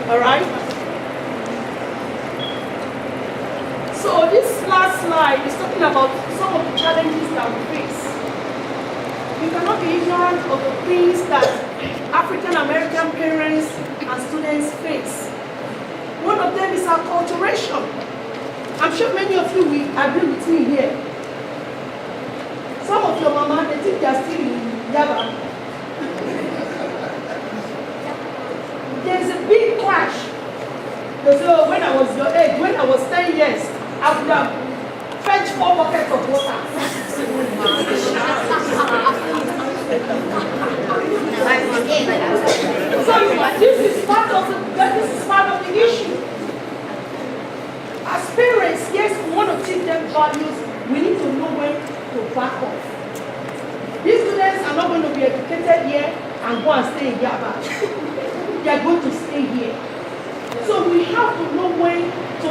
All right? So this last slide is talking about some of the challenges that we face. We cannot be ignorant of the things that African American parents and students face. One of them is acculturation. I'm sure many of you will agree with me here. Some of your mama, they think they are still in Yaba. There's a big clash. They say, oh, when I was your age, when I was 10 years, I would have fetched 4 buckets of water. So this is part of the issue. As parents, yes, we want to teach them values. We need to know when to back off. These students are not going to be educated here and go and stay in Yaba. They are going to stay here. So we have to know when to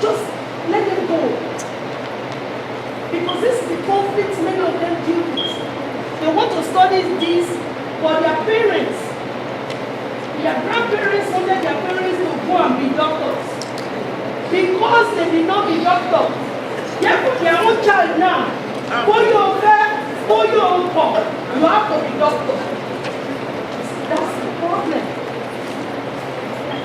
just let them go. Because this is the conflict many of them deal with. They want to study this, but their parents, their grandparents wanted their parents to go and be doctors. Because they did not be doctors. Therefore, their own child now, you have to be doctor. That's the problem.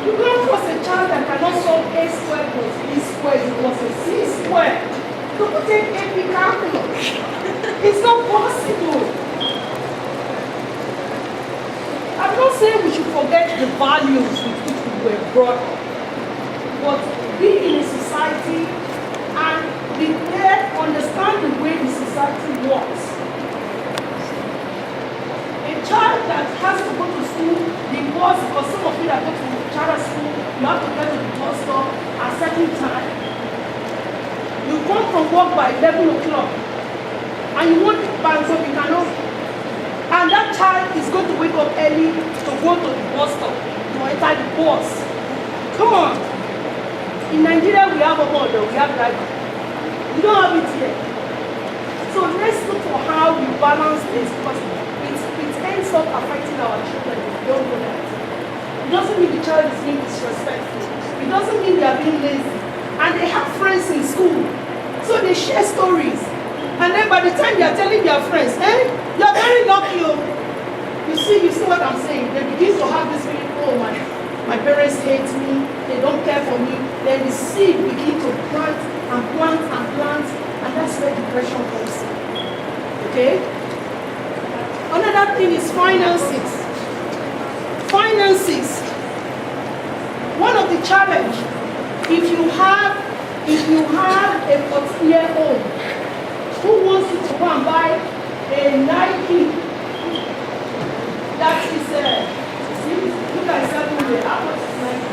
You can't force a child that cannot solve A squared plus B squared equals a C squared. You could take AP calculus. It's not possible. I'm not saying we should forget the values with which we were brought up, but be in a society and be there, understand the way the society works. A child that has to go to school, the bus, because some of you that go to charter school, you have to get to the bus stop at a certain time. You come from work by 11 o'clock and you want to bank so you cannot. And that child is going to wake up early to go to the bus stop, to enter the bus. Come on. In Nigeria, we have a model, we have driver. We don't have it here. So let's look for how we balance this, because it ends up affecting our children if we don't know that. It doesn't mean the child is being disrespectful. It doesn't mean they are being lazy. And they have friends in school. So they share stories. And then by the time they are telling their friends, you're very lucky. You see what I'm saying? They begin to have this feeling, oh my parents hate me, they don't care for me. Then the seed begin to plant, and that's where depression comes in. Okay? Another thing is finances. Finances. One of the challenge, if you have a 14-year-old who wants you to go and buy a Nike that is you guys have to wear. How much is Nike?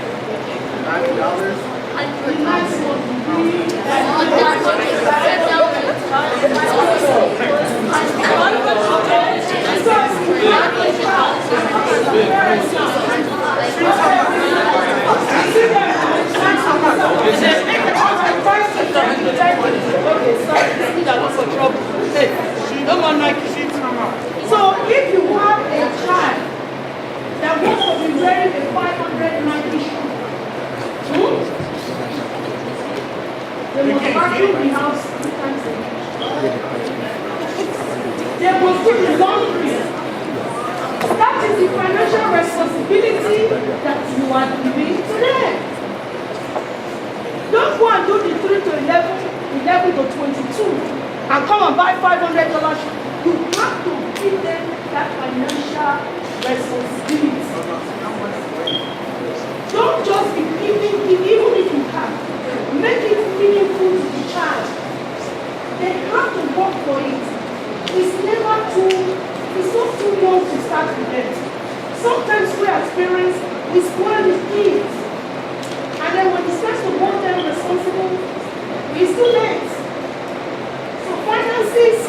$90. The nice one would be so if you have a child that wants to be wearing a 500 Nike shoe, they must vacuum the house 2 times a week. They must do the laundry. That is the financial responsibility that you are giving to them. Don't go and do the 3 to 11 to 22. And come and buy $500 shoe. You have to give them that financial responsibility. Don't just be giving, even if you can. Make it meaningful to the child. They have to work for it. It's not too young to start with them. Sometimes we as parents, we spoil the kids. And then when it's time to hold them responsible, it's too late. Finances,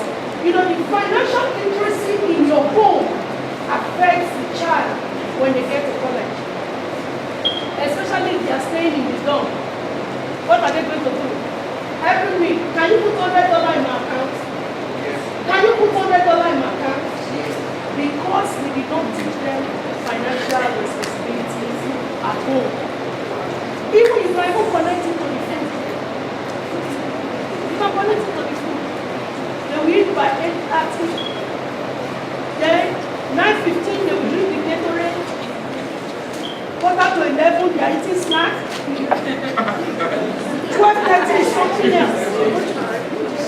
the financial literacy in your home affects the child when they get to college. Especially if they are staying in the dorm. What are they going to do? Every week, can you put $100 in my account? Yes. Can you put $100 in my account? Yes. Because we did not teach them financial responsibilities at home. Even you can even connect it to the food. You can connect it to the food. They will eat by 8:30. Then 9:15 they will drink the Gatorade. 11:15 they are eating snacks. 12:30 is something else.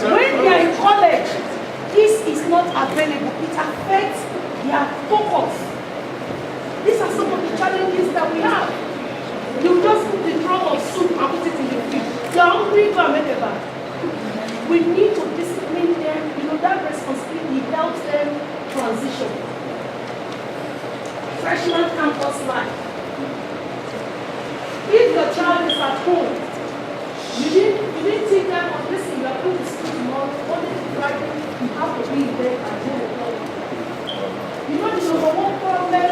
When they are in college, this is not available. It affects their focus. These are some of the challenges that we have. You just put the drum of soup and put it in the fridge. They are hungry, go and make a bath. We need to discipline them. You know, that responsibility helps them transition. Freshman campus life. If your child is at home, you didn't take them on, listen, you are going to school tomorrow, Monday to Friday, you have to be there at 10 o'clock. You know the number one problem,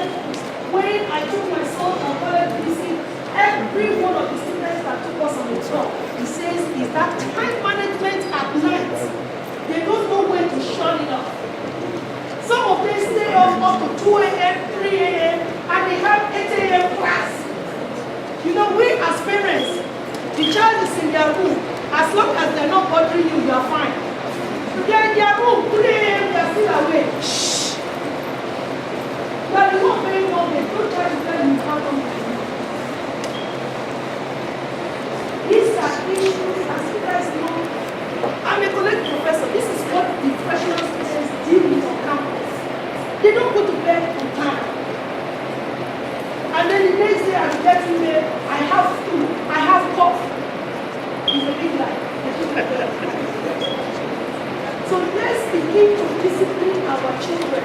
when I took my son on college visit, every one of the students that took us on the tour, he says, is that time management at night. They don't know when to shut it off. Some of them stay up to 2 a.m., 3 a.m., and they have 8 a.m. class. You know, we as parents, the child is in their room. As long as they're not bothering you, you are fine. They're in their room, 3 a.m., they're still awake. Shh. But you won't pay more, they don't try to tell you how long to do. These are issues, as you guys know. I'm a college professor. This is what the professional students deal with on campus. They don't go to bed on time. And then the next day I'm getting there, I have flu, I have cough. It's a big lie. So let's begin to discipline our children.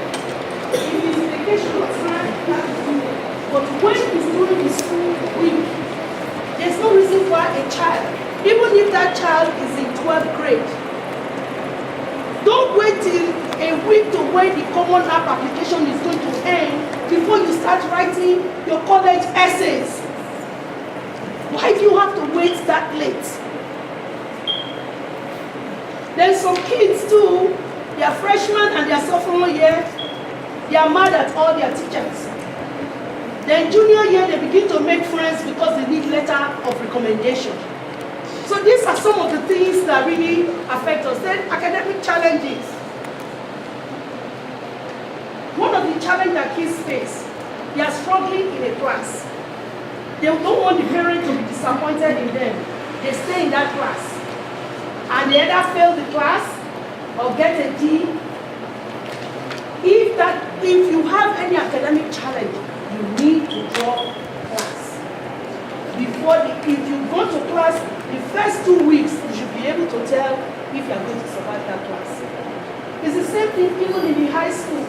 If it's vacation time, that is good. But when it's during the school week, there's no reason why a child, even if that child is in 12th grade, don't wait till a week to when the common app application is going to end before you start writing your college essays. Why do you have to wait that late? There's some kids too, they are freshmen and they are sophomore year, they are mad at all their teachers. Then junior year, they begin to make friends because they need letter of recommendation. So these are some of the things that really affect us. Then academic challenges. One of the challenges that kids face, they are struggling in a class. They don't want the parent to be disappointed in them. They stay in that class. And they either fail the class or get a D. If you have any academic challenge, you need to drop class. If you go to class, the first 2 weeks, you should be able to tell if you are going to survive that class. It's the same thing even in the high school.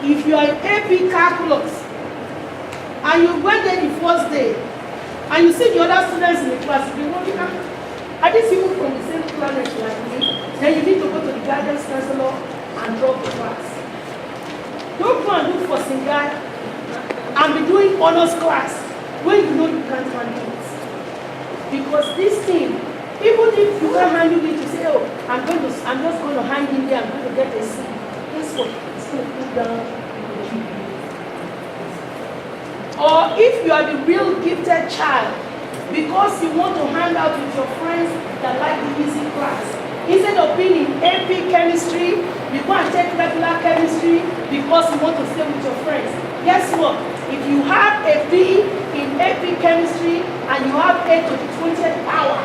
If you are in AP calculus, and you went there the first day, and you see the other students in the class, you know, are these people from the same planet like me? Then you need to go to the guidance counselor and drop the class. Don't go and look for Singai and be doing honors class when you know you can't handle it. Because this thing, even if you can't handle it, you say, oh, I'm just going to hang in there, I'm going to get a C. Guess what? It's going to put down the GPA. Or if you are the real gifted child, because you want to hang out with your friends that like the easy class, instead of being in AP chemistry, you go and take regular chemistry because you want to stay with your friends. Guess what? If you have a B in AP chemistry and you have A to the 20th power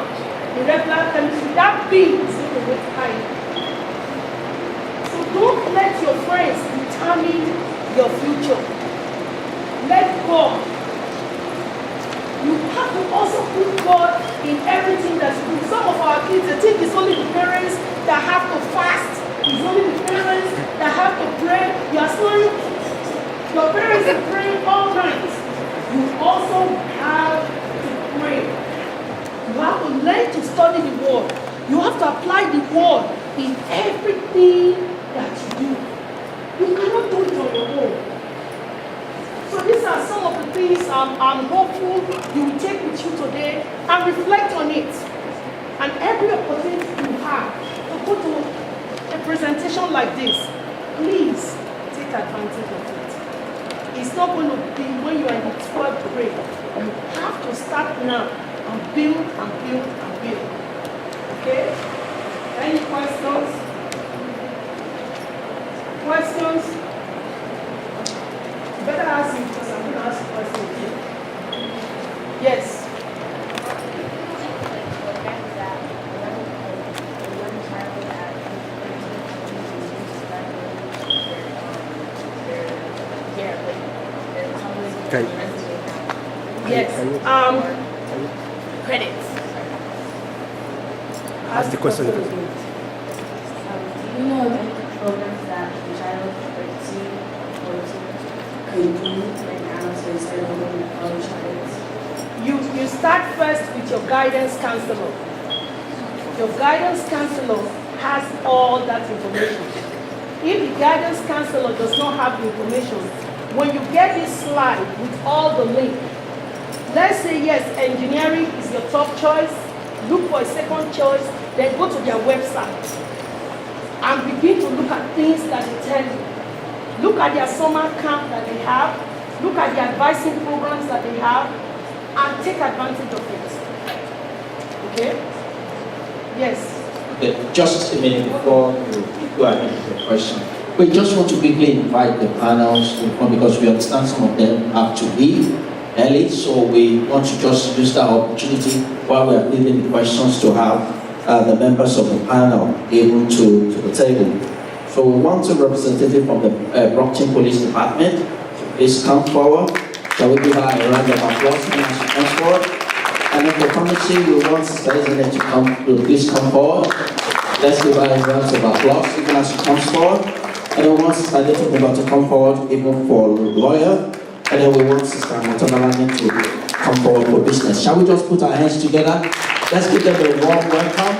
in regular chemistry, that B is going to get higher. So don't let your friends determine your future. Let God. You have to also put God in everything that you do. Some of our kids, they think it's only the parents that have to fast. It's only the parents that have to pray. You are snoring. Your parents are praying all night. You also have to pray. You have to learn to study the word. You have to apply the word in everything that you do. You cannot do it on your own. So these are some of the things I'm hopeful you will take with you today and reflect on it. And every opportunity you have to go to a presentation like this, please take advantage of it. It's It's not going to be when you are in the 12th grade. You have to start now and build and build and build. Okay? Any questions? Questions? You better ask him because I'm going to ask you questions. Yes. Okay. Yes. Credits. Ask the question. Do you know of any programs that the child or could do right now to instead of going to college credits? You start first with your guidance counselor. Your guidance counselor has all that information. If the guidance counselor does not have the information, when you get this slide with all the link, let's say yes, engineering is your top choice, look for a second choice, then go to their website and begin to look at things that they tell you. Look at their summer camp that they have, look at the advising programs that they have, and take advantage of it. Okay? Yes. Okay, just a minute before you go ahead with your question. We just want to quickly invite the panels to come because we understand some of them have to leave early, so we want to just use that opportunity while we are giving the questions to have the members of the panel able to the table. So we want a representative from the Brockton Police Department to please come forward. Shall we give her a round of applause as she comes forward? And then for committee, we want Sister Elizabeth to please come forward. Let's give her a round of applause even as she comes forward. And then we want Sister Elizabeth to come forward even for lawyer. And then we want Sister Motomalani to come forward for business. Shall we just put our hands together? Let's give them a warm welcome.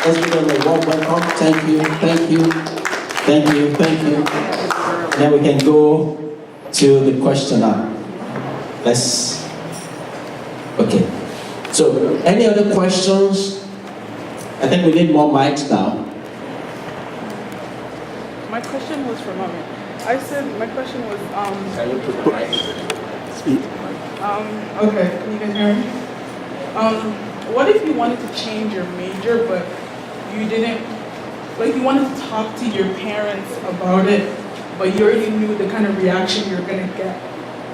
Let's give them a warm welcome. Thank you, thank you, thank you, thank you. And then we can go to the questioner. Okay. So, any other questions? I think we need more mics now. My question was for Mommy. I said my question was Can you put the mic? Speak. okay, can you guys hear me? What if you wanted to change your major but you didn't, like you wanted to talk to your parents about it but you already knew the kind of reaction you're gonna get?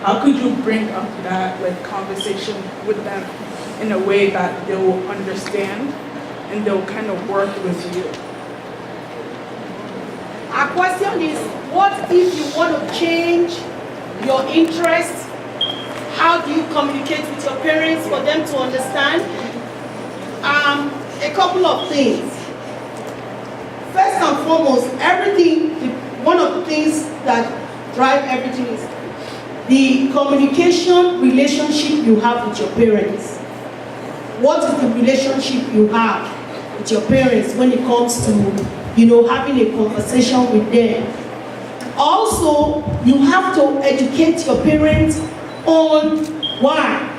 How could you bring up that like conversation with them in a way that they will understand and they'll kind of work with you? Our question is, what if you want to change your interest? How do you communicate with your parents for them to understand? A couple of things. First and foremost, one of the things that drive everything is the communication relationship you have with your parents. What is the relationship you have with your parents when it comes to, having a conversation with them? Also, you have to educate your parents on why.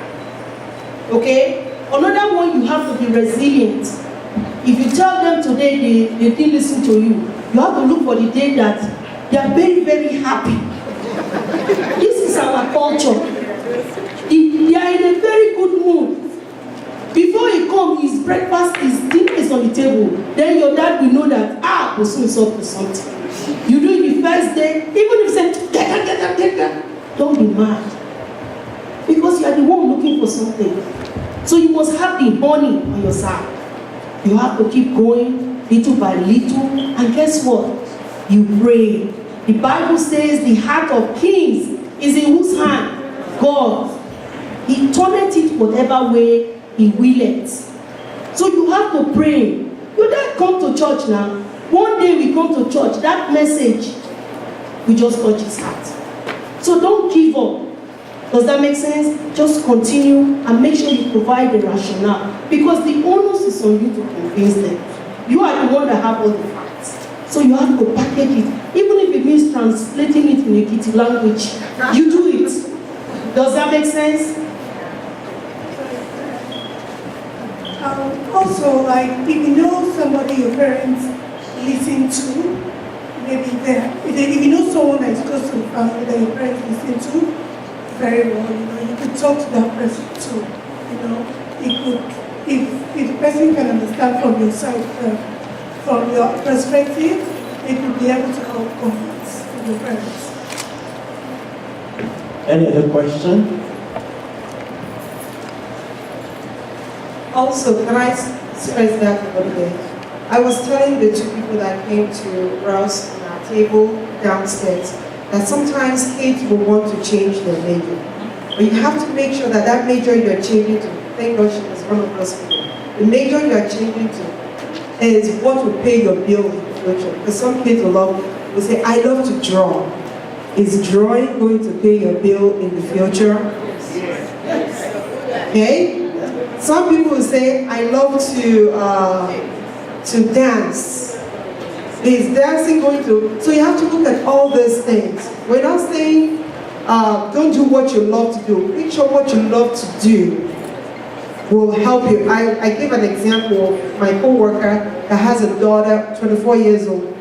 Okay? Another one, you have to be resilient. If you tell them today they didn't listen to you, you have to look for the day that they are very, very happy. This is our culture. They are in a very good mood. Before he comes, his breakfast, his dinner is on the table. Then your dad will know that, we'll soon solve something. You do it the first day, even if you say, get, don't be mad. Because you are the one looking for something. So you must have the honey on your side. You have to keep going little by little. And guess what? You pray. The Bible says the heart of kings is in whose hand? God. He turneth it whatever way He willeth. So you have to pray. You don't come to church now. One day we come to church, that message, we just touch his heart. So don't give up. Does that make sense? Just continue and make sure you provide the rationale. Because the onus is on you to convince them. You are the one that have all the facts. So you have to package it. Even if it means translating it in a kitty language, you do it. Does that make sense? Also, like, if you know somebody your parents listen to, maybe there. If you know someone that is close to the family that your parents listen to very well, you know, you could talk to that person too. You know, it could, if the person can understand from your side, from your perspective, it could be able to help convince your parents. Any other question? Also, can I stress that a little bit? I was telling the two people that came to us on our table downstairs that sometimes kids will want to change their major. But you have to make sure that that major you're changing to, thank God she was one of those people, the major you're changing to is what will pay your bill in the future. Because some kids will say, I love to draw. Is drawing going to pay your bill in the future? Okay? Some people will say, I love to dance. Is dancing going to... So you have to look at all these things. We're not saying, don't do what you love to do. Make sure what you love to do will help you. I give an example of my co-worker that has a daughter, 24 years old.